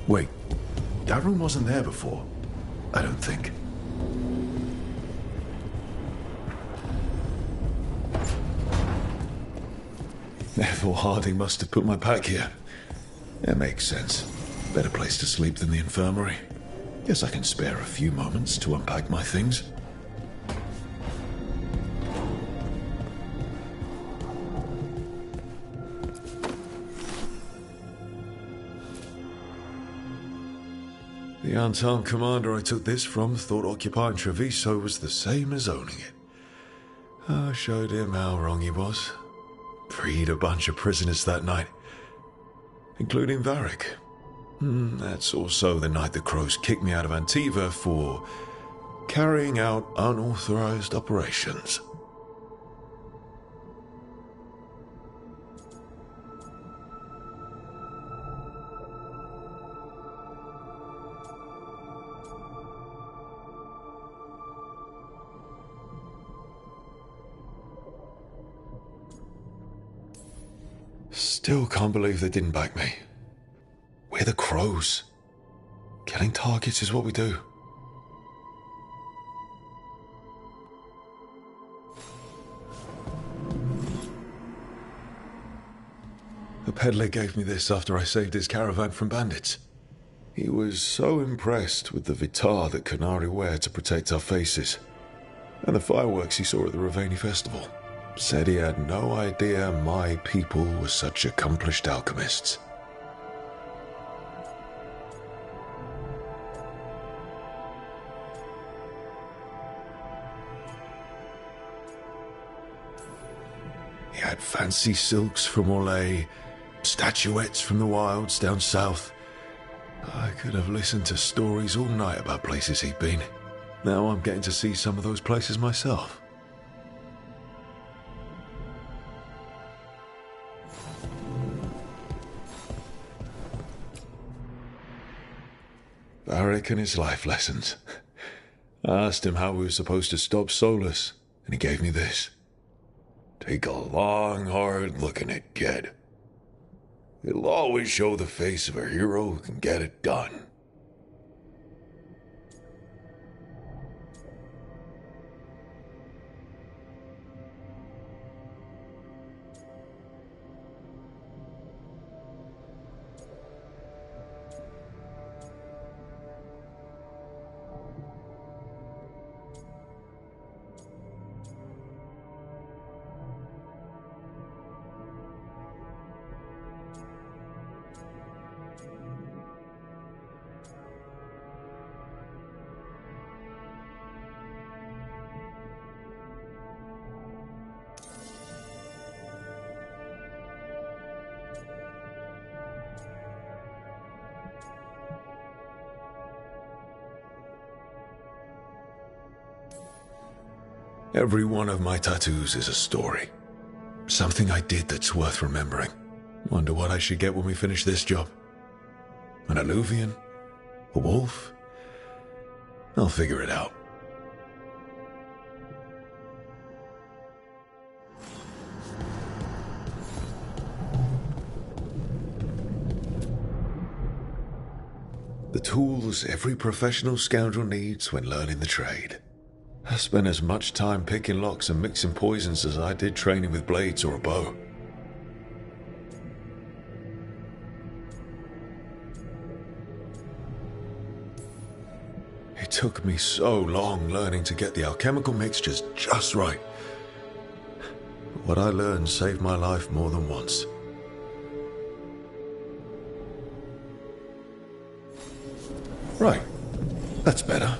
Wait, that room wasn't there before. I don't think. Therefore, Harding must have put my pack here. That makes sense. Better place to sleep than the infirmary. Guess I can spare a few moments to unpack my things. The unarmed commander I took this from thought occupying Treviso was the same as owning it. I showed him how wrong he was. Freed a bunch of prisoners that night, including Varric. That's also the night the Crows kicked me out of Antiva for carrying out unauthorized operations. Still can't believe they didn't back me. We're the Crows. Killing targets is what we do. The peddler gave me this after I saved his caravan from bandits. He was so impressed with the vitar that Canari wear to protect our faces, and the fireworks he saw at the Ravani festival. Said he had no idea my people were such accomplished alchemists. He had fancy silks from Orlais, statuettes from the wilds down south. I could have listened to stories all night about places he'd been. Now I'm getting to see some of those places myself. Varric and his life lessons. I asked him how we were supposed to stop Solus, and he gave me this. Take a long, hard look at it, kid. It'll always show the face of a hero who can get it done. Every one of my tattoos is a story. Something I did that's worth remembering. Wonder what I should get when we finish this job. An alluvian? A wolf? I'll figure it out. The tools every professional scoundrel needs when learning the trade. I spent as much time picking locks and mixing poisons as I did training with blades or a bow. It took me so long learning to get the alchemical mixtures just right. What I learned saved my life more than once. Right, that's better.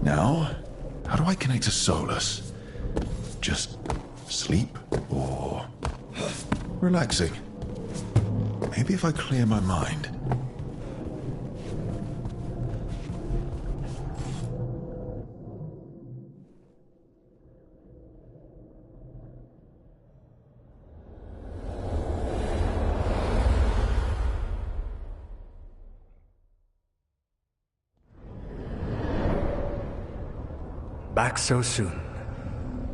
Now, how do I connect to Solus? Just sleep or relaxing? Maybe if I clear my mind. Back so soon.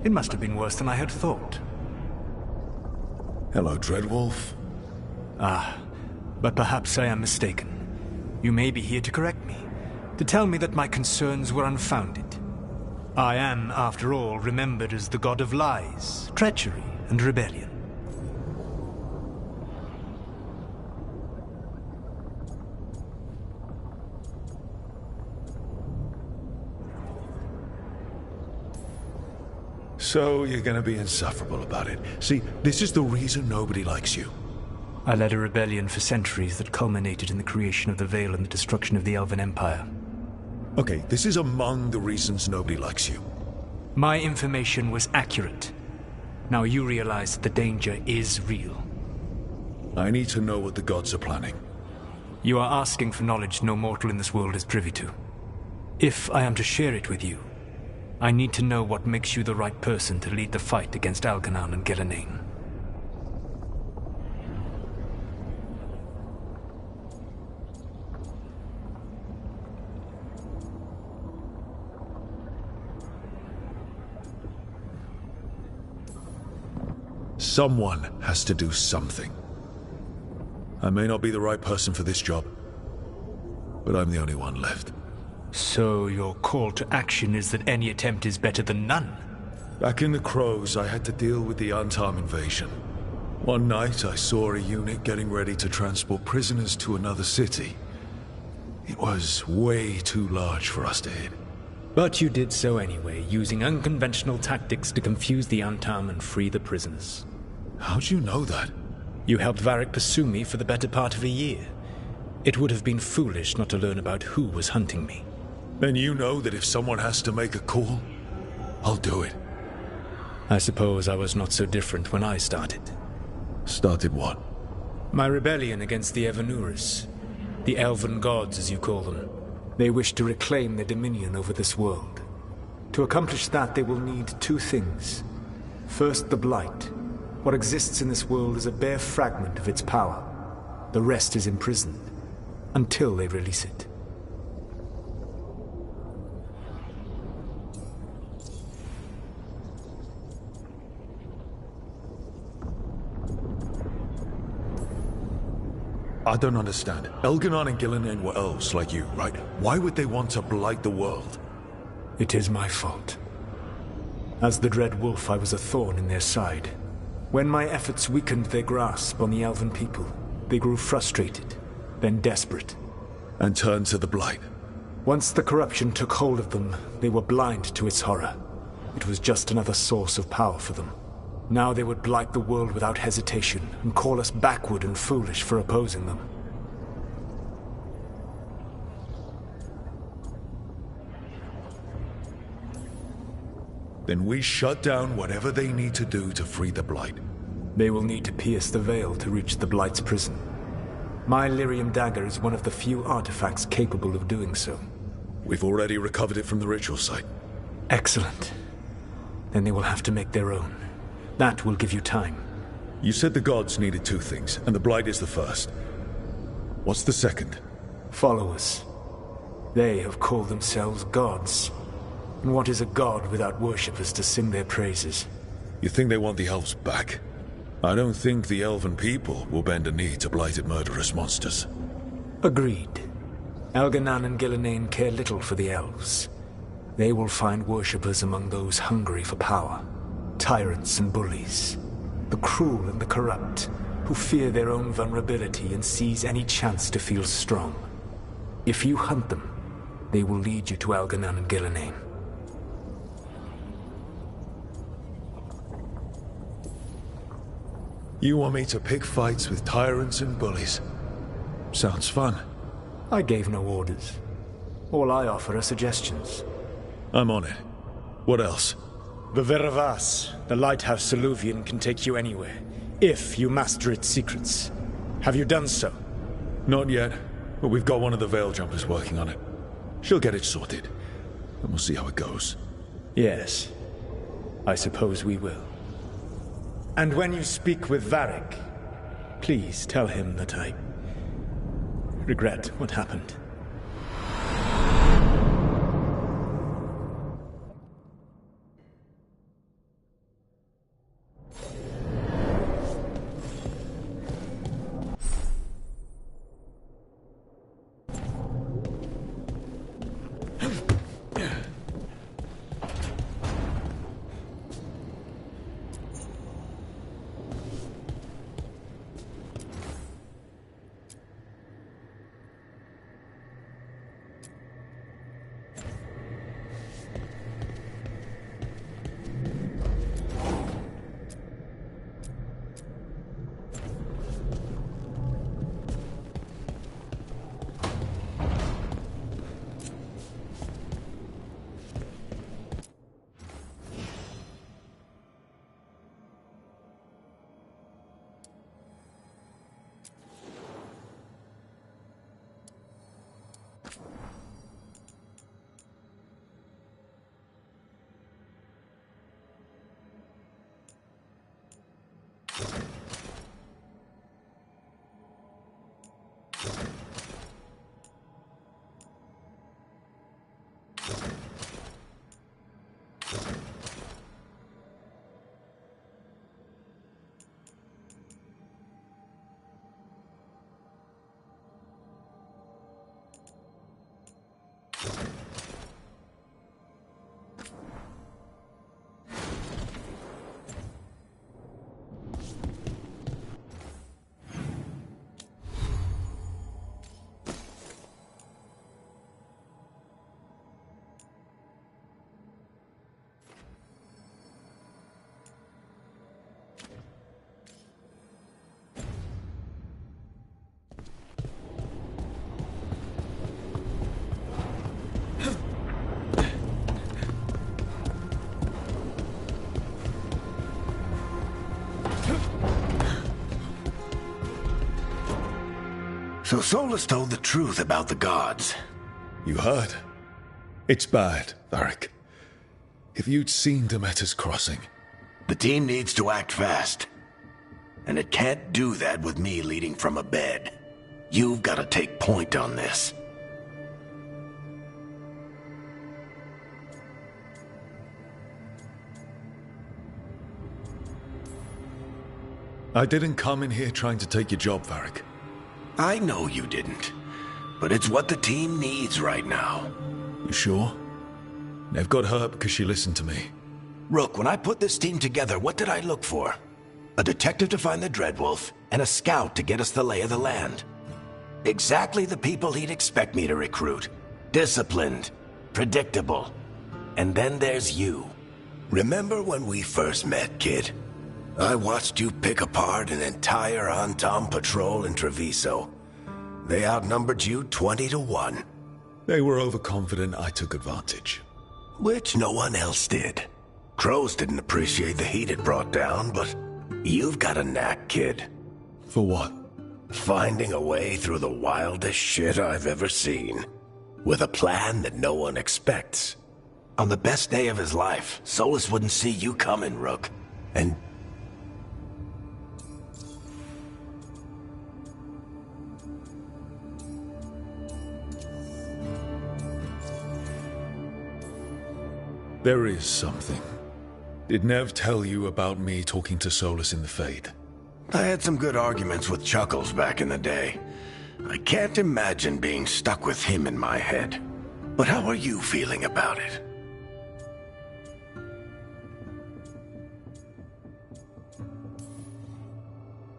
It must have been worse than I had thought. Hello, Dreadwolf. Ah, but perhaps I am mistaken. You may be here to correct me, to tell me that my concerns were unfounded. I am, after all, remembered as the god of lies, treachery, and rebellion. So you're gonna be insufferable about it. See, this is the reason nobody likes you. I led a rebellion for centuries that culminated in the creation of the Veil and the destruction of the Elven Empire. Okay, this is among the reasons nobody likes you. My information was accurate. Now you realize that the danger is real. I need to know what the gods are planning. You are asking for knowledge no mortal in this world is privy to. If I am to share it with you, I need to know what makes you the right person to lead the fight against Algernon and Gillenane. Someone has to do something. I may not be the right person for this job, but I'm the only one left. So your call to action is that any attempt is better than none? Back in the Crows, I had to deal with the Antam invasion. One night, I saw a unit getting ready to transport prisoners to another city. It was way too large for us to hit. But you did so anyway, using unconventional tactics to confuse the Antam and free the prisoners. How'd you know that? You helped Varric pursue me for the better part of a year. It would have been foolish not to learn about who was hunting me. Then you know that if someone has to make a call, I'll do it. I suppose I was not so different when I started. Started what? My rebellion against the Evanuris. The Elven gods, as you call them. They wish to reclaim their dominion over this world. To accomplish that, they will need two things. First, the Blight. What exists in this world is a bare fragment of its power. The rest is imprisoned, until they release it. I don't understand. Elganon and Gillenane were elves like you, right? Why would they want to blight the world? It is my fault. As the Dread Wolf, I was a thorn in their side. When my efforts weakened their grasp on the Elven people, they grew frustrated, then desperate. And turned to the Blight. Once the corruption took hold of them, they were blind to its horror. It was just another source of power for them. Now they would blight the world without hesitation and call us backward and foolish for opposing them. Then we shut down whatever they need to do to free the Blight. They will need to pierce the veil to reach the Blight's prison. My Lyrium dagger is one of the few artifacts capable of doing so. We've already recovered it from the ritual site. Excellent. Then they will have to make their own. That will give you time. You said the gods needed two things, and the Blight is the first. What's the second? Followers. They have called themselves gods. And what is a god without worshippers to sing their praises? You think they want the elves back? I don't think the elven people will bend a knee to blighted murderous monsters. Agreed. Elganon and Gillenane care little for the elves. They will find worshippers among those hungry for power. Tyrants and bullies. The cruel and the corrupt, who fear their own vulnerability and seize any chance to feel strong. If you hunt them, they will lead you to Elganon and Gillenane. You want me to pick fights with tyrants and bullies? Sounds fun. I gave no orders. All I offer are suggestions. I'm on it. What else? The Veravas, the lighthouse Soluvian, can take you anywhere, if you master its secrets. Have you done so? Not yet, but we've got one of the Veil Jumpers working on it. She'll get it sorted, and we'll see how it goes. Yes, I suppose we will. And when you speak with Varric, please tell him that I regret what happened. So Solus told the truth about the gods. You heard? It's bad, Varric. If you'd seen Demeter's crossing... The team needs to act fast. And it can't do that with me leading from a bed. You've got to take point on this. I didn't come in here trying to take your job, Varric. I know you didn't. But it's what the team needs right now. You sure? Nev got hurt because she listened to me. Rook, when I put this team together, what did I look for? A detective to find the Dreadwolf, and a scout to get us the lay of the land. Exactly the people he'd expect me to recruit. Disciplined, predictable. And then there's you. Remember when we first met, kid? I watched you pick apart an entire Antom patrol in Treviso. They outnumbered you 20-1. They were overconfident, I took advantage. Which no one else did. Crows didn't appreciate the heat it brought down, but you've got a knack, kid. For what? Finding a way through the wildest shit I've ever seen. With a plan that no one expects. On the best day of his life, Solus wouldn't see you coming, Rook. And... There is something. Did Nev tell you about me talking to Solus in the Fade? I had some good arguments with Chuckles back in the day. I can't imagine being stuck with him in my head. But how are you feeling about it?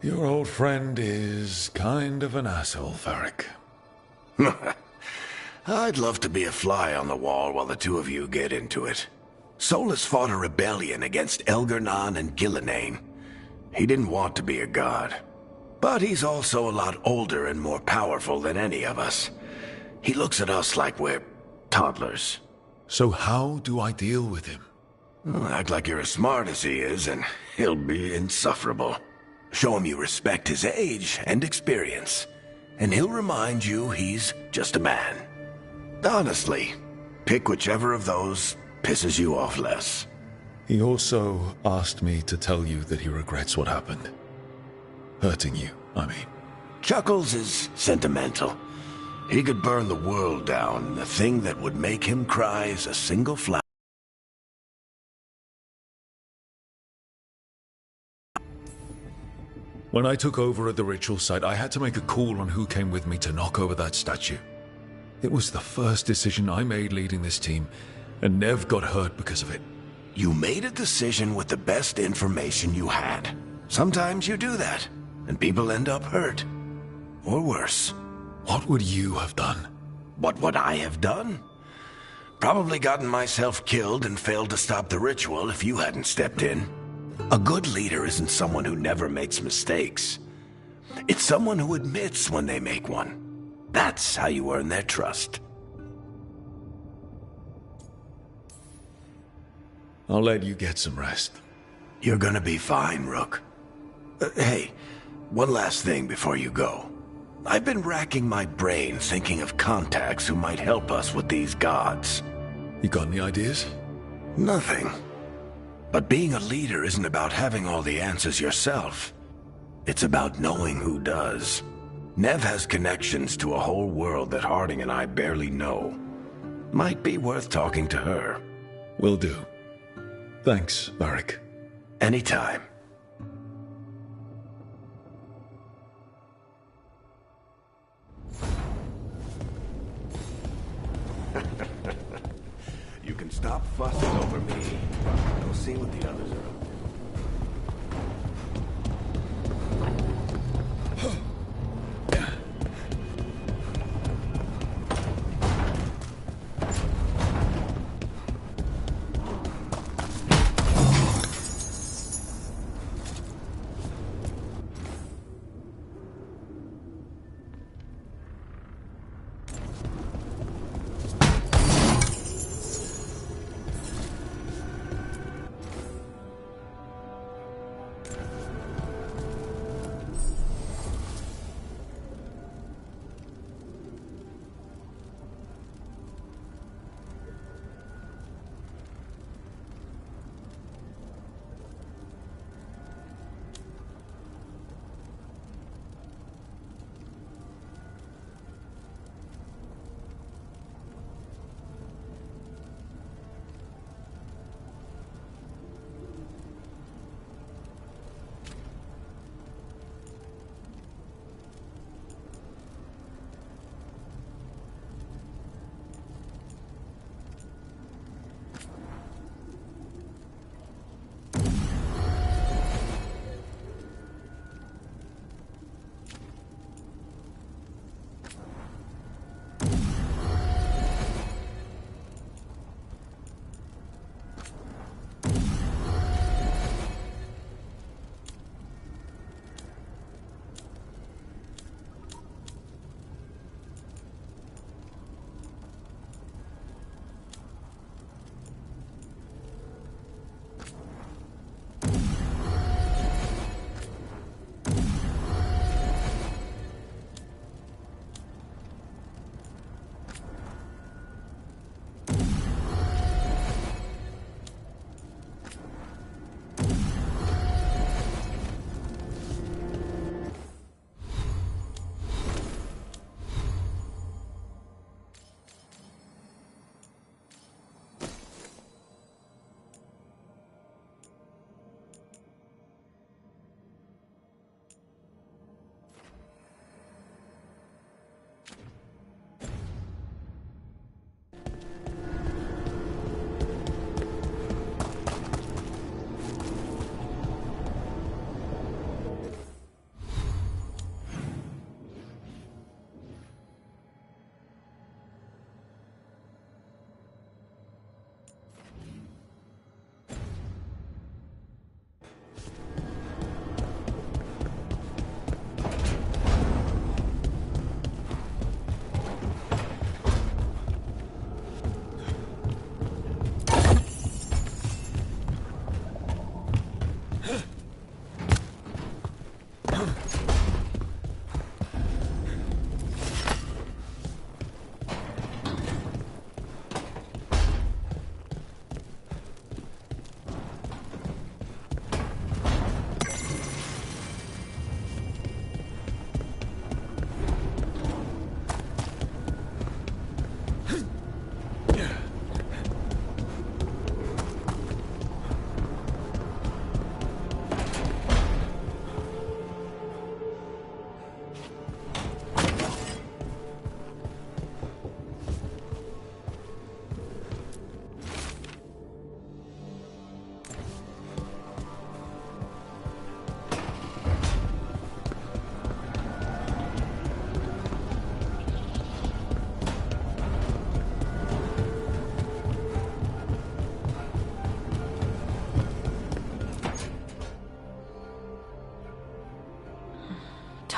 Your old friend is kind of an asshole, Varric. I'd love to be a fly on the wall while the two of you get into it. Solus fought a rebellion against Elgar'nan and Gillenane. He didn't want to be a god. But he's also a lot older and more powerful than any of us. He looks at us like we're toddlers. So how do I deal with him? Well, act like you're as smart as he is, and he'll be insufferable. Show him you respect his age and experience, and he'll remind you he's just a man. Honestly, pick whichever of those pisses you off less. He also asked me to tell you that he regrets what happened. Hurting you, I mean. Chuckles is sentimental. He could burn the world down, and the thing that would make him cry is a single flower. When I took over at the ritual site, I had to make a call on who came with me to knock over that statue. It was the first decision I made leading this team, and Nev got hurt because of it. You made a decision with the best information you had. Sometimes you do that, and people end up hurt. Or worse. What would you have done? What would I have done? Probably gotten myself killed and failed to stop the ritual if you hadn't stepped in. A good leader isn't someone who never makes mistakes. It's someone who admits when they make one. That's how you earn their trust. I'll let you get some rest. You're gonna be fine, Rook. Hey, one last thing before you go. I've been racking my brain thinking of contacts who might help us with these gods. You got any ideas? Nothing. But being a leader isn't about having all the answers yourself. It's about knowing who does. Nev has connections to a whole world that Harding and I barely know. Might be worth talking to her. Will do. Thanks, Varric. Anytime. You can stop fussing over me. Go see what the others are up to.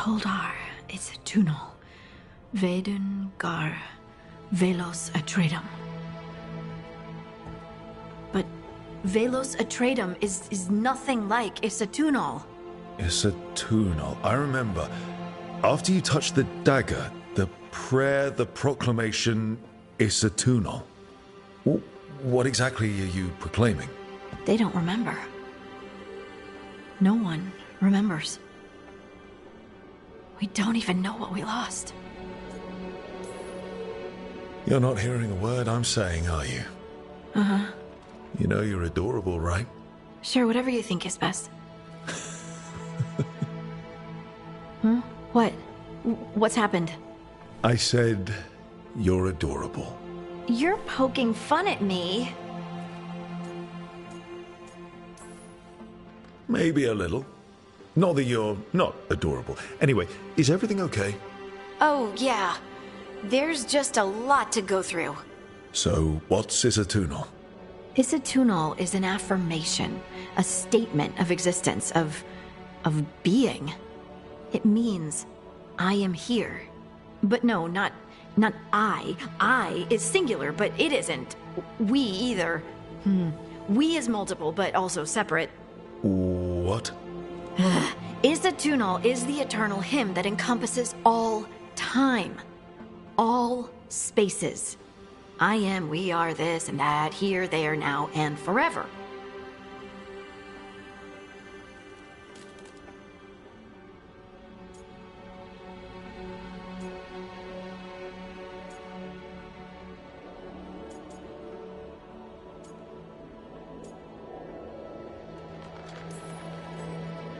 Toldar, it's a Tunal. Vedun Gar Velos Atredum. But Velos Atredum is nothing like Isatunal. Isatunal. I remember. After you touched the dagger, the prayer, the proclamation, Isatunal. What exactly are you proclaiming? They don't remember. No one remembers. We don't even know what we lost. You're not hearing a word I'm saying, are you? Uh-huh. You know you're adorable, right? Sure, whatever you think is best. What? What's happened? I said you're adorable. You're poking fun at me. Maybe a little. Not that you're not adorable. Anyway, is everything okay? Oh, yeah. There's just a lot to go through. So, what's Isatunal? Isatunal is an affirmation, a statement of existence, of being. It means, I am here. But no, not I. I is singular, but it isn't. We either. We is multiple, but also separate. What? Isatunal is the eternal hymn that encompasses all time. All spaces. I am, we are, this and that, here, there, now, and forever.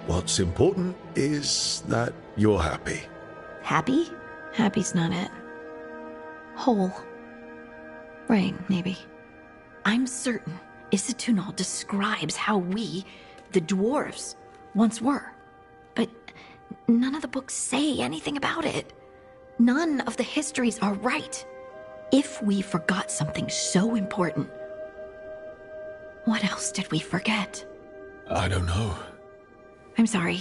What's important is that you're happy. Happy? Happy's not it. Whole. Right, maybe. I'm certain Isatunal describes how we, the dwarves, once were. But none of the books say anything about it. None of the histories are right. If we forgot something so important, what else did we forget? I don't know. I'm sorry.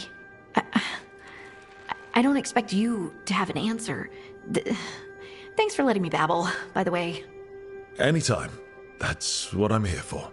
I don't expect you to have an answer. Thanks for letting me babble, by the way. Anytime. That's what I'm here for.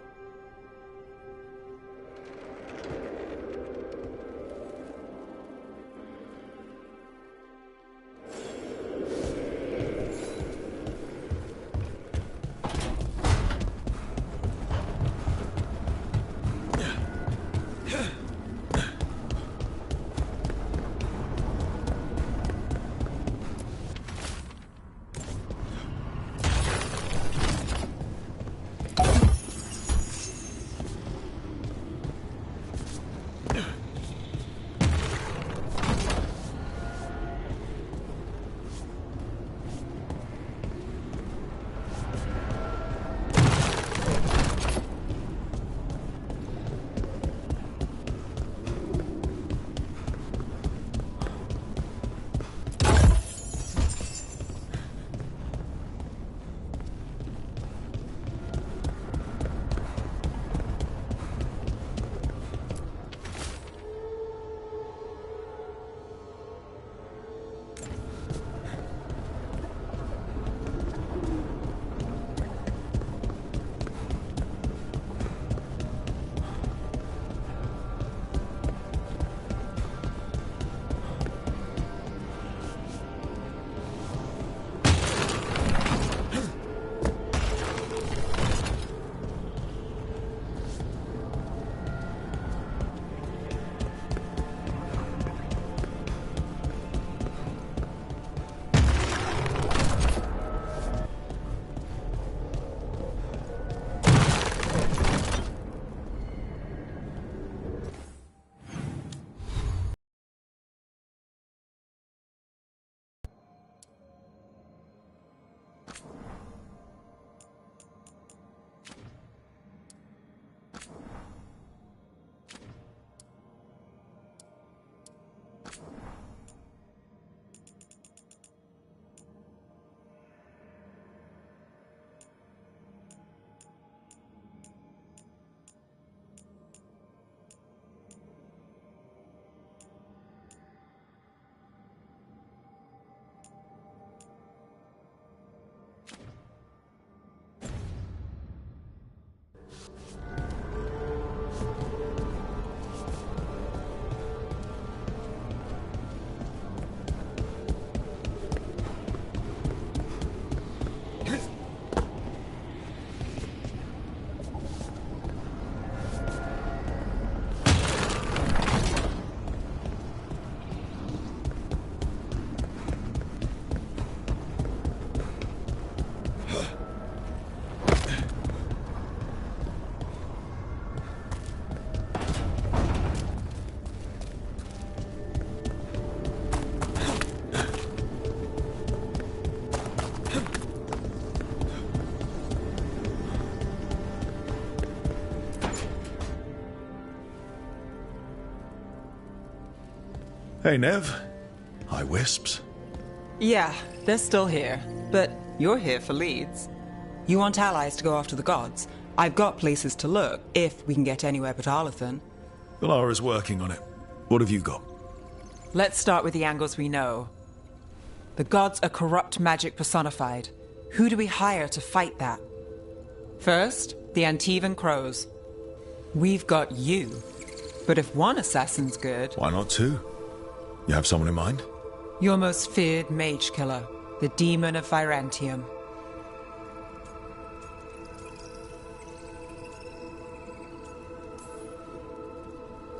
Hey, Nev. Hi, Wisps. Yeah, they're still here. But you're here for leads. You want allies to go after the gods? I've got places to look, if we can get anywhere but Arlathan. Valara's working on it. What have you got? Let's start with the angles we know. The gods are corrupt magic personified. Who do we hire to fight that? First, the Antivan Crows. We've got you. But if one assassin's good... Why not two? You have someone in mind? Your most feared mage killer, the Demon of Virantium.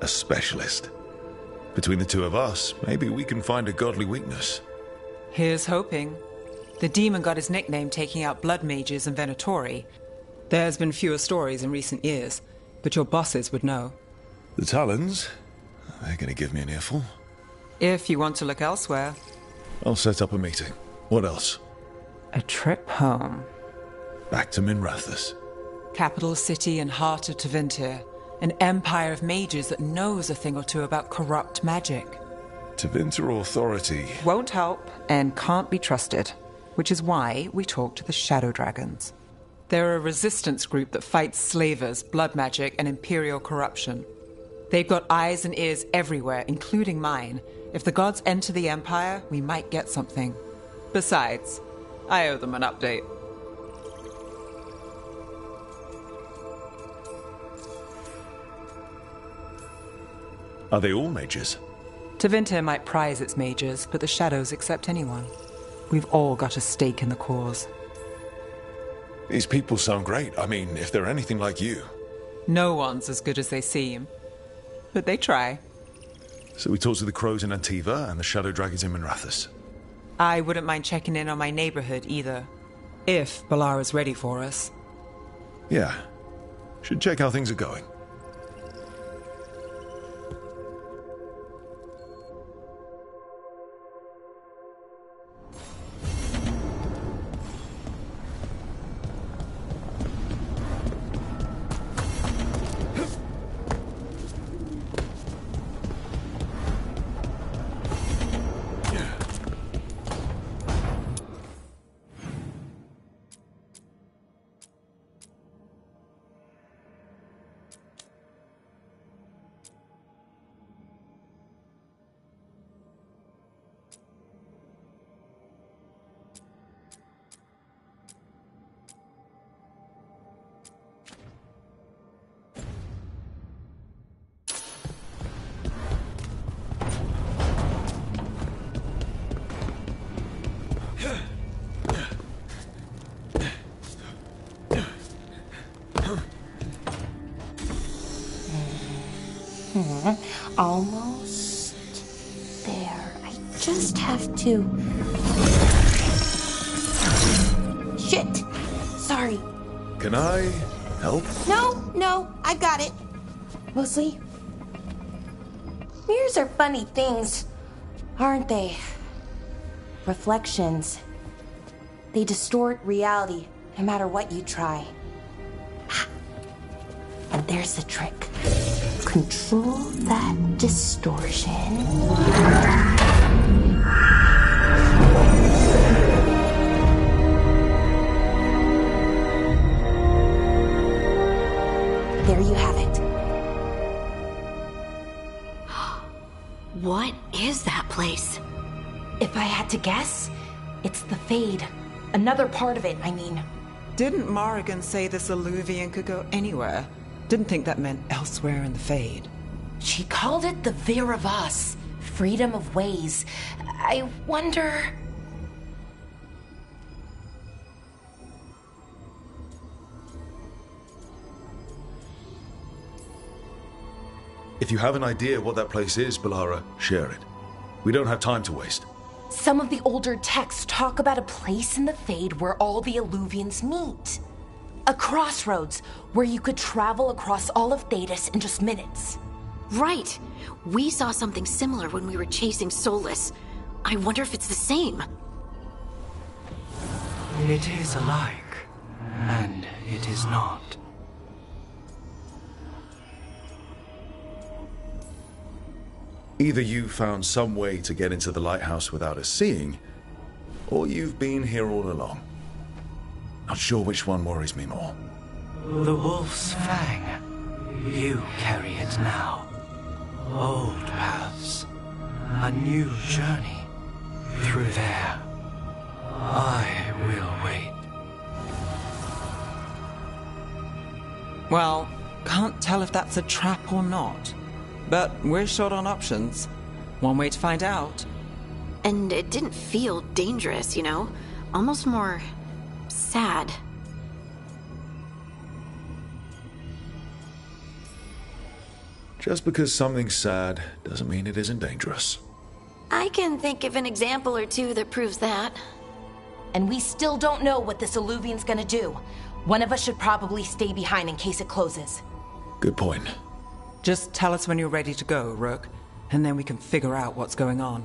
A specialist. Between the two of us, maybe we can find a godly weakness. Here's hoping. The demon got his nickname taking out blood mages and Venatori. There's been fewer stories in recent years, but your bosses would know. The Talons? They're going to give me an earful. If you want to look elsewhere. I'll set up a meeting. What else? A trip home. Back to Minrathous. Capital city and heart of Tevinter. An empire of mages that knows a thing or two about corrupt magic. Tevinter authority. Won't help and can't be trusted, which is why we talk to the Shadow Dragons. They're a resistance group that fights slavers, blood magic, and imperial corruption. They've got eyes and ears everywhere, including mine. If the gods enter the empire, we might get something. Besides, I owe them an update. Are they all mages? Tevinter might prize its mages, but the Shadows accept anyone. We've all got a stake in the cause. These people sound great. I mean, if they're anything like you. No one's as good as they seem. But they try. So we talk to the Crows in Antiva and the Shadow Dragons in Minrathous. I wouldn't mind checking in on my neighborhood either. If Balara's ready for us. Yeah. Should check how things are going. Almost there. I just have to... Shit! Sorry. Can I help? No, I got it. Mostly, mirrors are funny things, aren't they? Reflections. They distort reality, no matter what you try. And there's the trick. Control that distortion. There you have it. What is that place? If I had to guess, it's the Fade. Another part of it, I mean. Didn't Morrigan say this Alluvian could go anywhere? Didn't think that meant elsewhere in the Fade. She called it the Vir of Us, freedom of ways. I wonder... If you have an idea what that place is, Balara, share it. We don't have time to waste. Some of the older texts talk about a place in the Fade where all the Alluvians meet. A crossroads where you could travel across all of Thedas in just minutes. Right. We saw something similar when we were chasing Solus. I wonder if it's the same. It is alike, and it is not. Either you found some way to get into the lighthouse without us seeing, or you've been here all along. Not sure which one worries me more. The wolf's fang. You carry it now. Old paths. A new journey. Through there. I will wait. Well, can't tell if that's a trap or not. But we're short on options. One way to find out. And it didn't feel dangerous, you know? Almost more sad. Just because something's sad doesn't mean it isn't dangerous. I can think of an example or two that proves that. And we still don't know what this alluvian's gonna do. One of us should probably stay behind in case it closes. Good point. Just tell us when you're ready to go, Rook, and then we can figure out what's going on.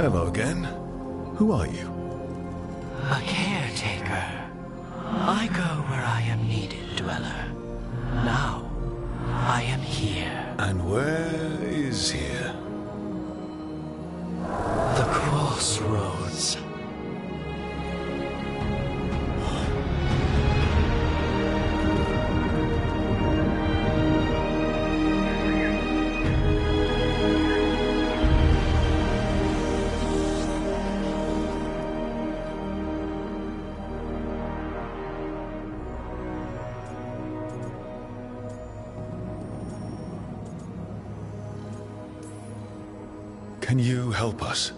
Hello again. Who are you? A caretaker. I go where I am needed, Dweller. Now, I am here. And where is here? The crossroads. Can you help us?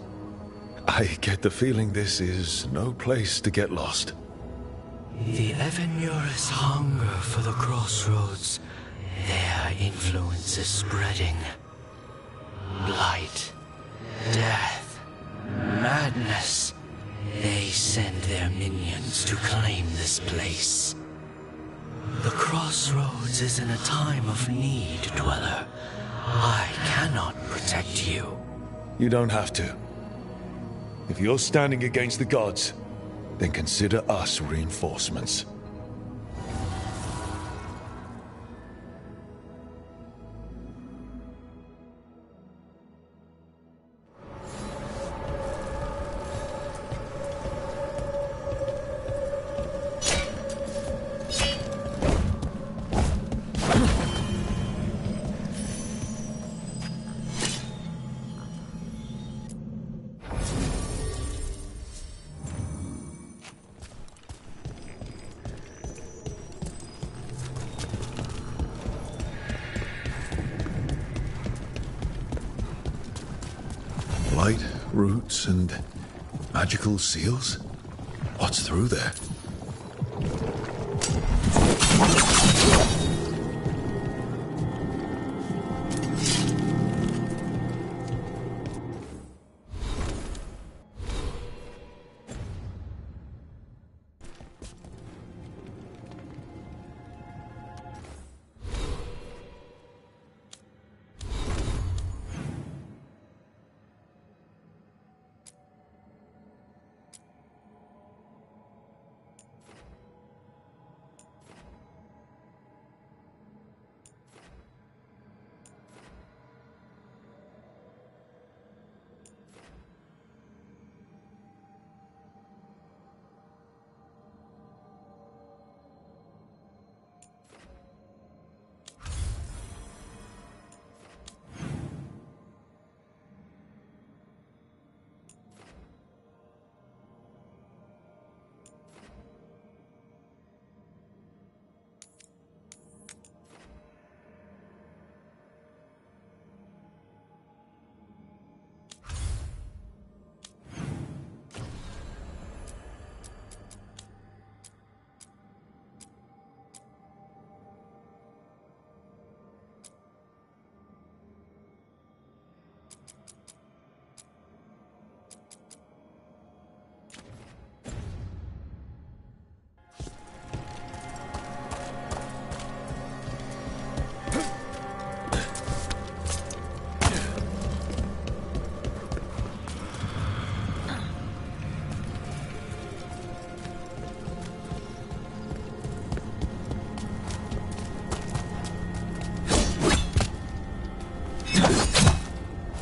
I get the feeling this is no place to get lost. The Evenurus hunger for the crossroads. Their influence is spreading. Blight, death, madness. They send their minions to claim this place. The crossroads is in a time of need, Dweller. I cannot protect you. You don't have to. If you're standing against the gods, then consider us reinforcements. light, roots, and magical seals? What's through there?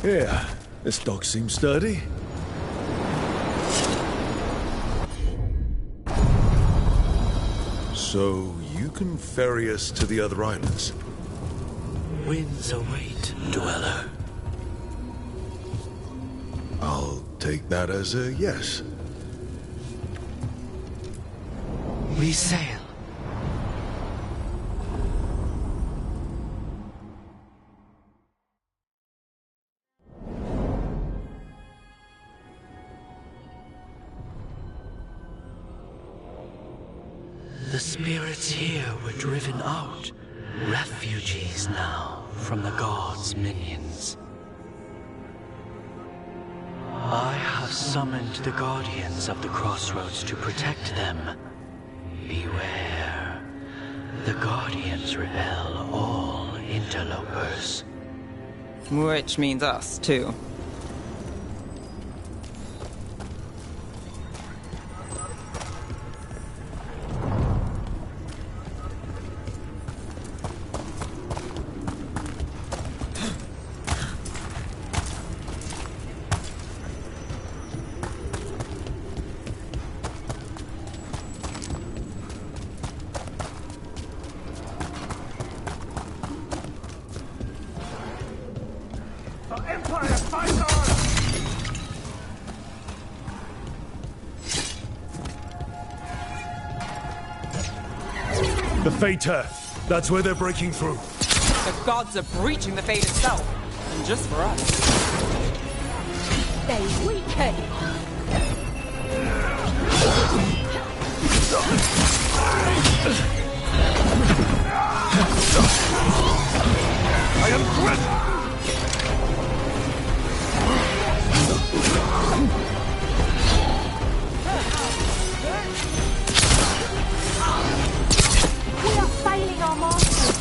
Yeah, this dog seems sturdy. So, you can ferry us to the other islands? Winds await, dweller. I'll take that as a yes. We sail. The spirits here were driven out, refugees now from the gods' minions. I have summoned the guardians of the crossroads to protect them. Beware. The guardians repel all interlopers. Which means us, too. The Fater! That's where they're breaking through. The gods are breaching the fate itself, and just for us. They weaken! I am threatened! We are failing our masters!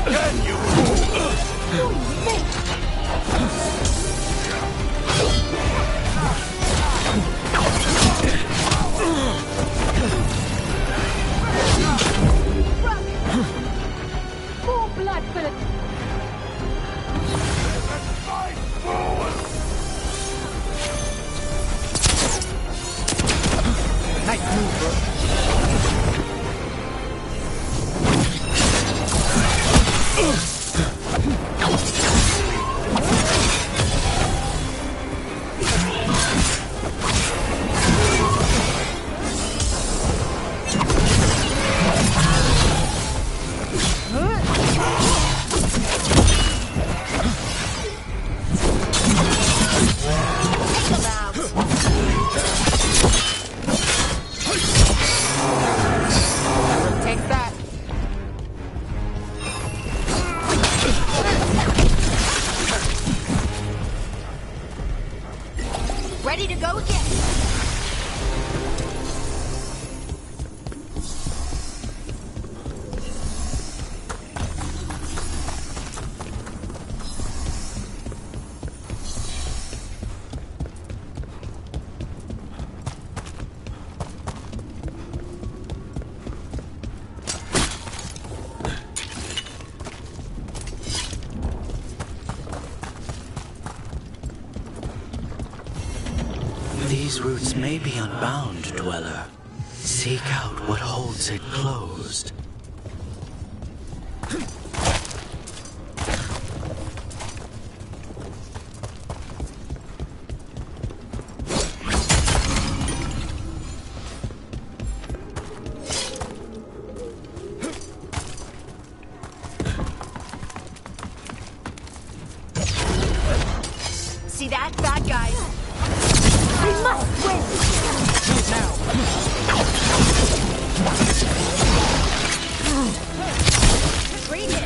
Again, you More blood for the... Nice move, bro. These roots may be unbound, Dweller. Seek out what holds it closed. See that? Bad guys. We must win! Choose now. Read it.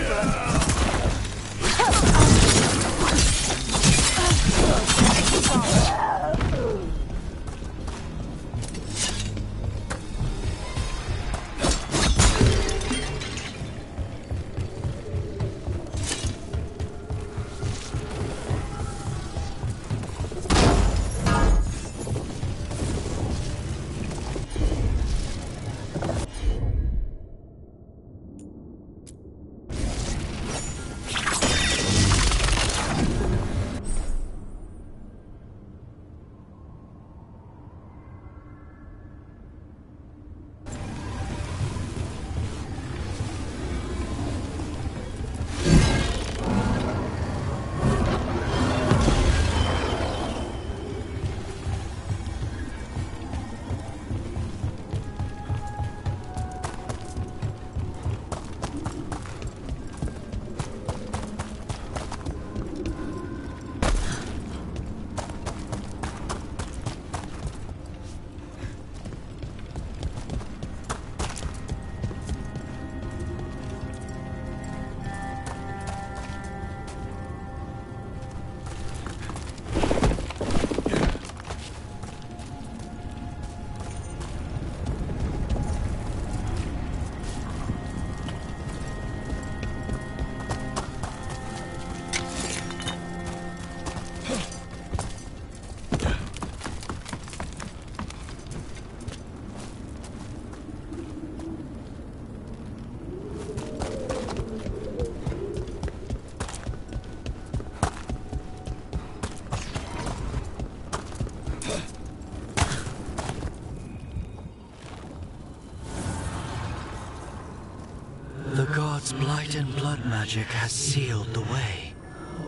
The gods' blight and blood magic has sealed the way.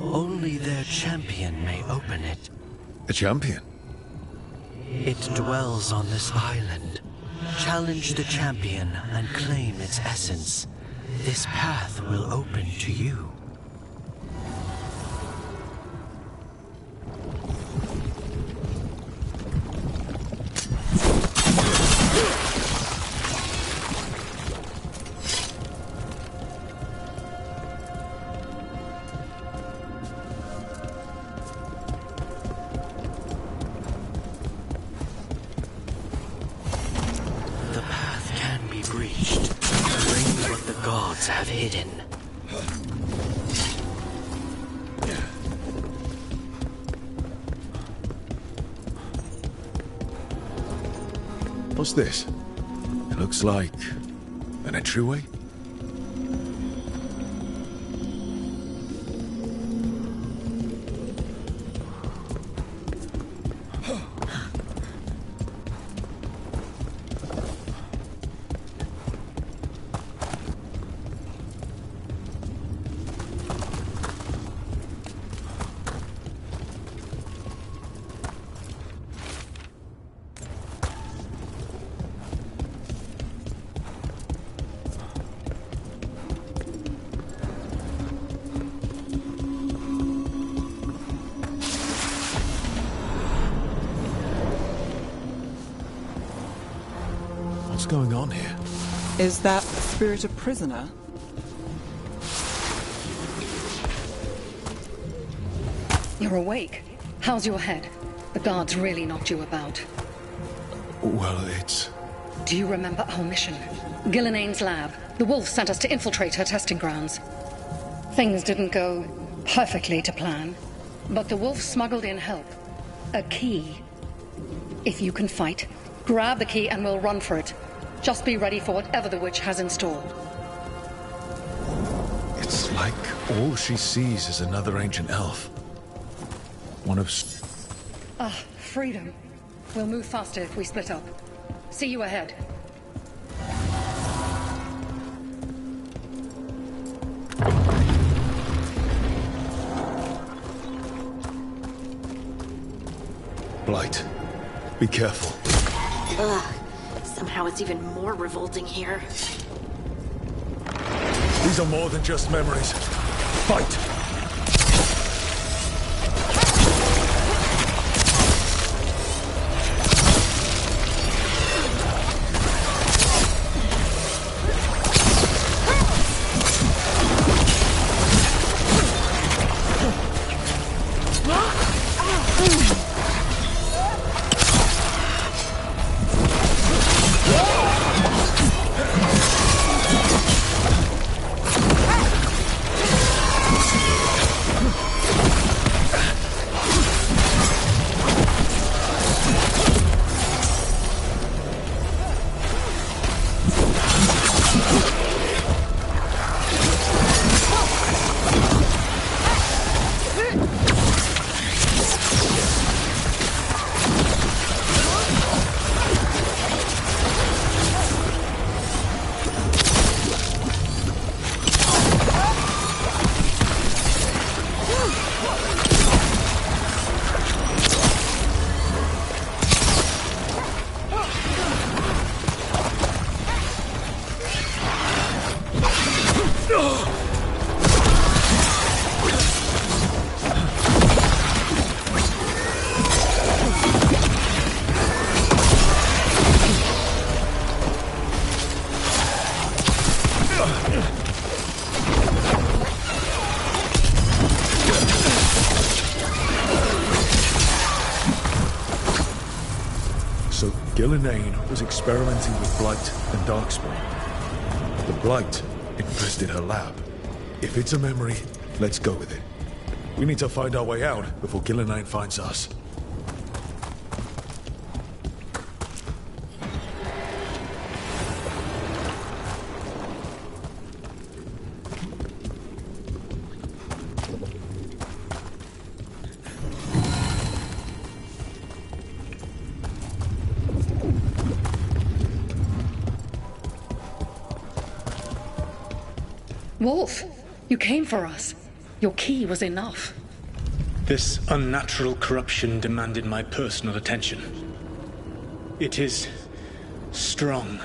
Only their champion may open it. A champion? It dwells on this island. Challenge the champion and claim its essence. This path will open to you. The path can be breached. Bring what the gods have hidden. What's this? It looks like an entryway? What's going on here? Is that spirit a prisoner? You're awake. How's your head? The guards really knocked you about. Well, it's... Do you remember our mission? Gillinane's lab. The wolf sent us to infiltrate her testing grounds. Things didn't go perfectly to plan, but the wolf smuggled in help. A key. If you can fight, grab the key and we'll run for it. Just be ready for whatever the witch has in store. It's like all she sees is another ancient elf. One of... Ah, freedom. We'll move faster if we split up. See you ahead. Blight, be careful. Ugh. Somehow it's even more revolting here. These are more than just memories. Fight! So Gillenane was experimenting with Blight and Darkspawn. The Blight infested her lab. If it's a memory, let's go with it. We need to find our way out before Gillenane finds us. Wolf, you came for us. Your key was enough. This unnatural corruption demanded my personal attention. It is strong.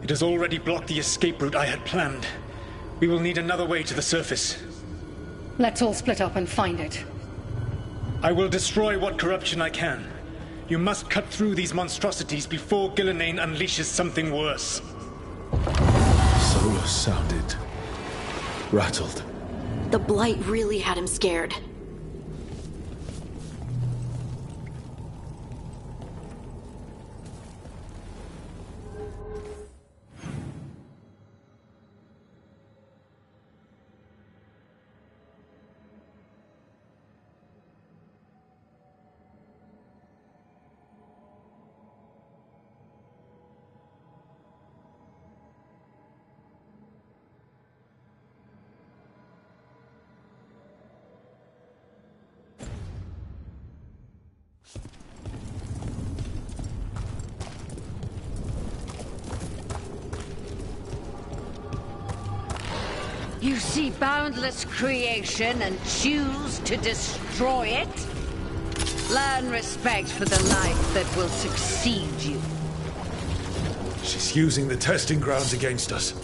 It has already blocked the escape route I had planned. We will need another way to the surface. Let's all split up and find it. I will destroy what corruption I can. You must cut through these monstrosities before Gillenane unleashes something worse. Solus sounded rattled. The Blight really had him scared. You see boundless creation and choose to destroy it? Learn respect for the life that will succeed you. She's using the testing grounds against us.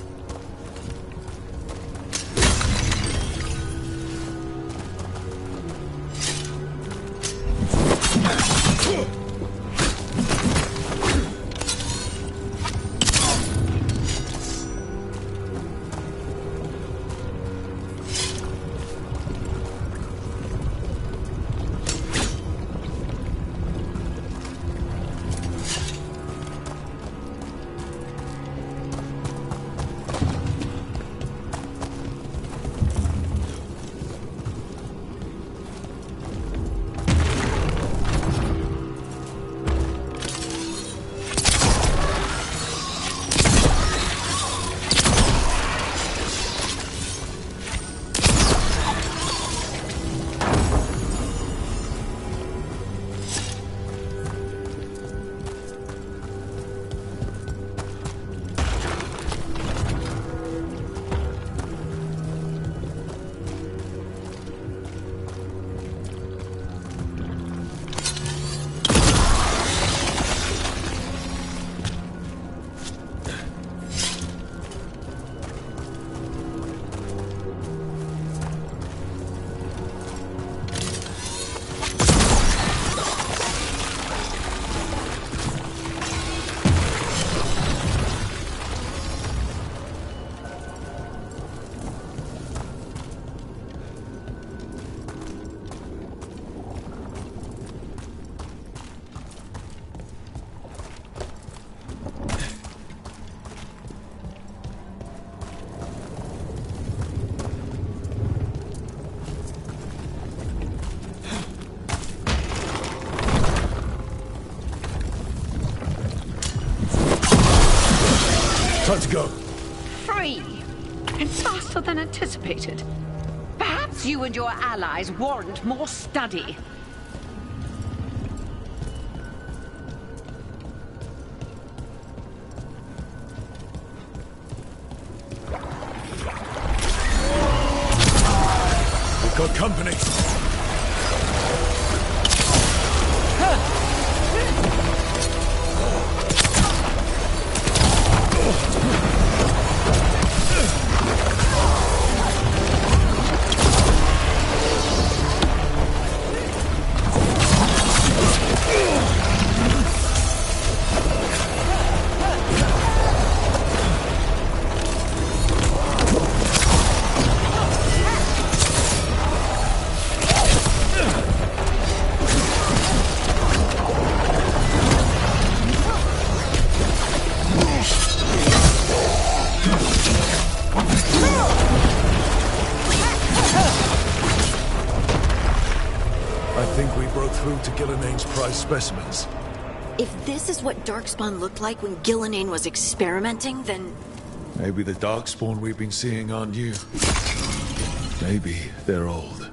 Time to go. Free. And faster than anticipated. Perhaps you and your allies warrant more study. We've got company. Specimens. If this is what Darkspawn looked like when Gillenane was experimenting, then... Maybe the Darkspawn we've been seeing aren't new. Maybe they're old.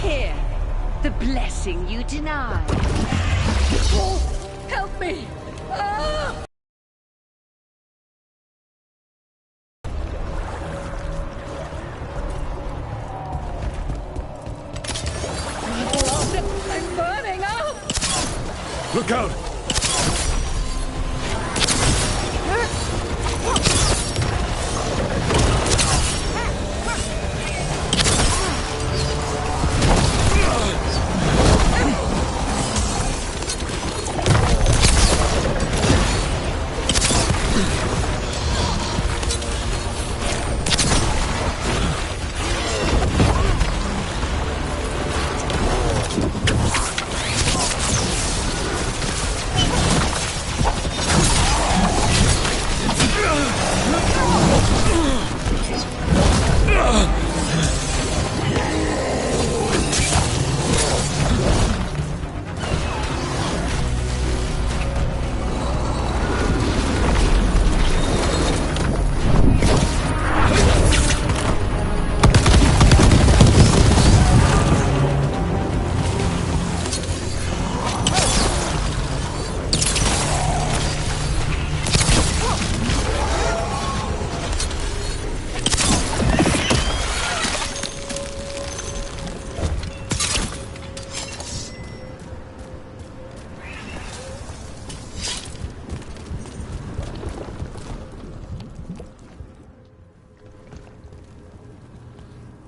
Here, the blessing you denied. Oh, help me! Ah! I'm burning up! Look out!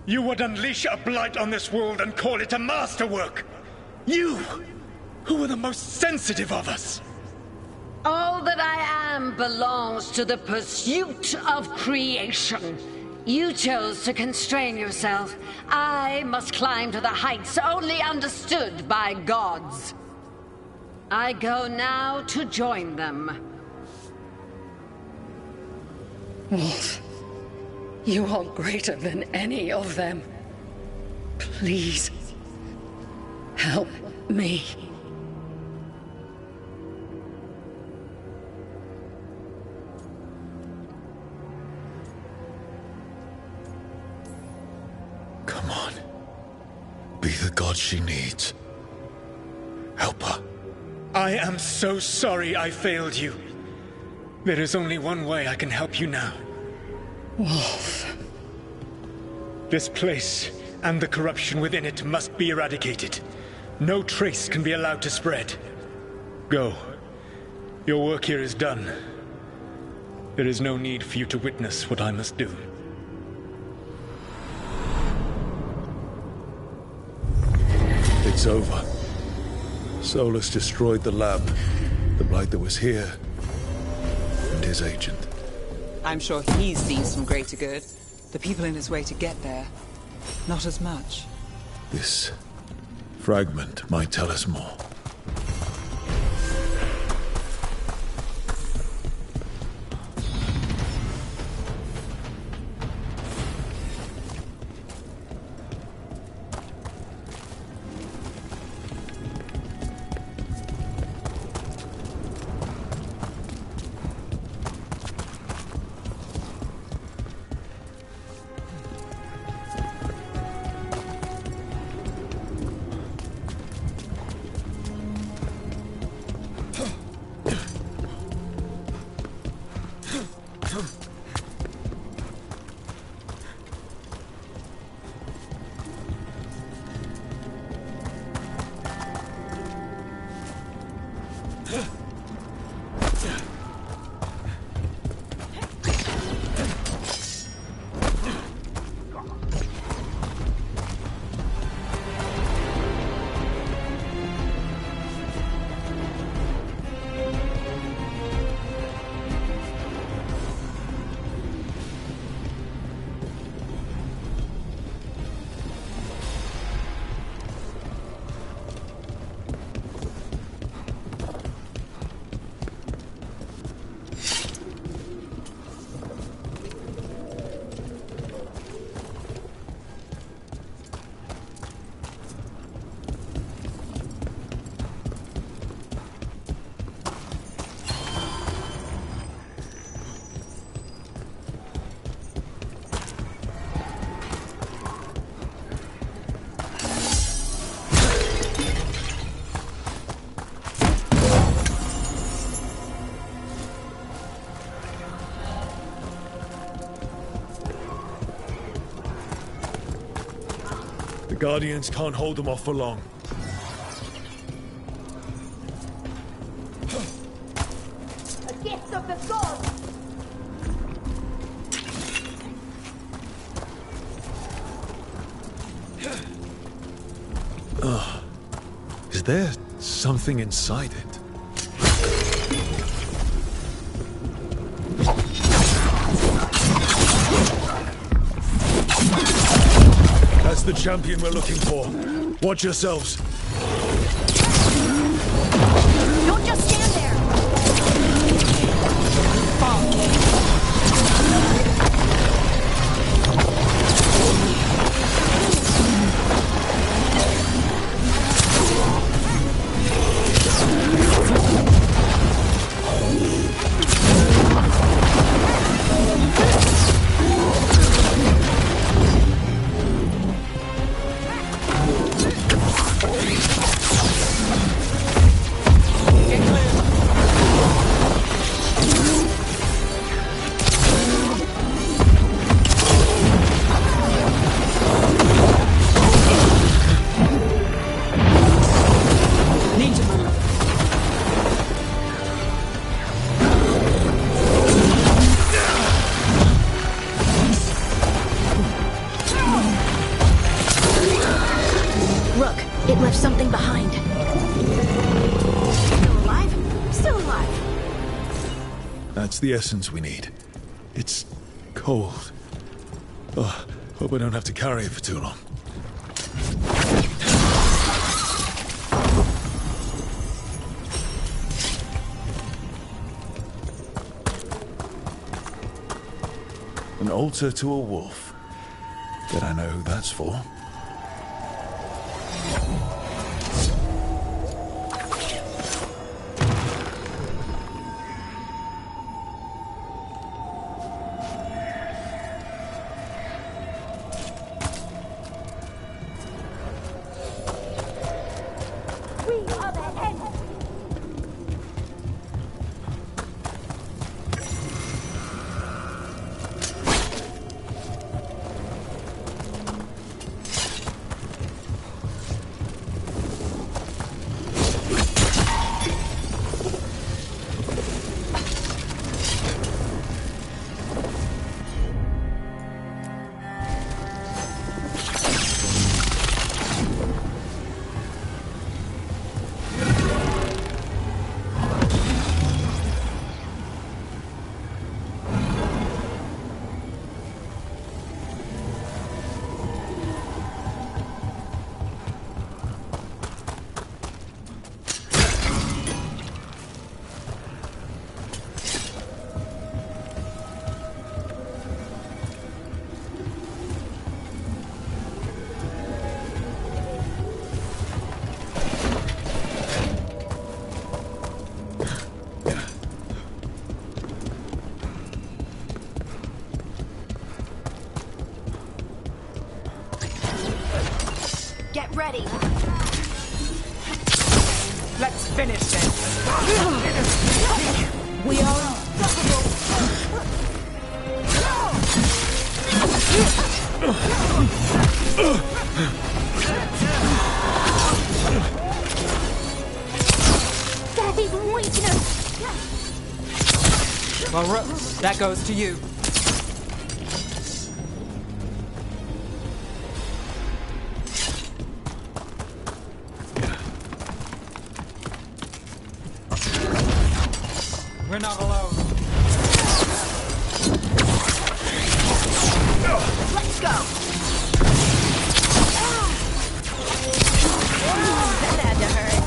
You would unleash a blight on this world and call it a masterwork! You, who were the most sensitive of us! All that I am belongs to the pursuit of creation. You chose to constrain yourself. I must climb to the heights only understood by gods. I go now to join them. Wolf, you are greater than any of them. Please, help me. Come on. Be the god she needs. Help her. I am so sorry I failed you. There is only one way I can help you now. Wolf. This place and the corruption within it must be eradicated. No trace can be allowed to spread. Go. Your work here is done. There is no need for you to witness what I must do. It's over. Solus destroyed the lab, the blight that was here, and his agent. I'm sure he's seen some greater good. The people in his way to get there, not as much. This fragment might tell us more. The Guardians can't hold them off for long. A gift of the gods! Is there something inside it? That's the champion we're looking for. Watch yourselves. Don't just stand there! It left something behind. Still alive? Still alive. That's the essence we need. It's cold. Oh, hope I don't have to carry it for too long. An altar to a wolf. Bet I know who that's for. Get ready. Let's finish this. We are unstoppable. That is weakness. Well, Rook, that goes to you. We're not alone. Let's go. That had to hurt.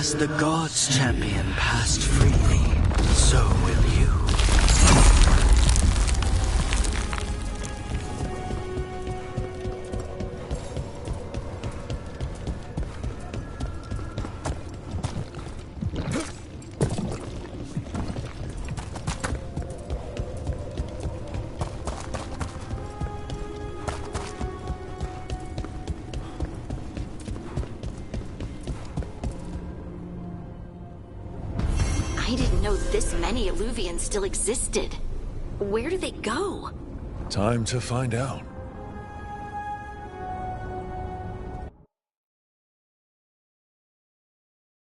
As the God's champion passed freely, so will you. I didn't know this many Illuvians still existed. Where do they go? Time to find out.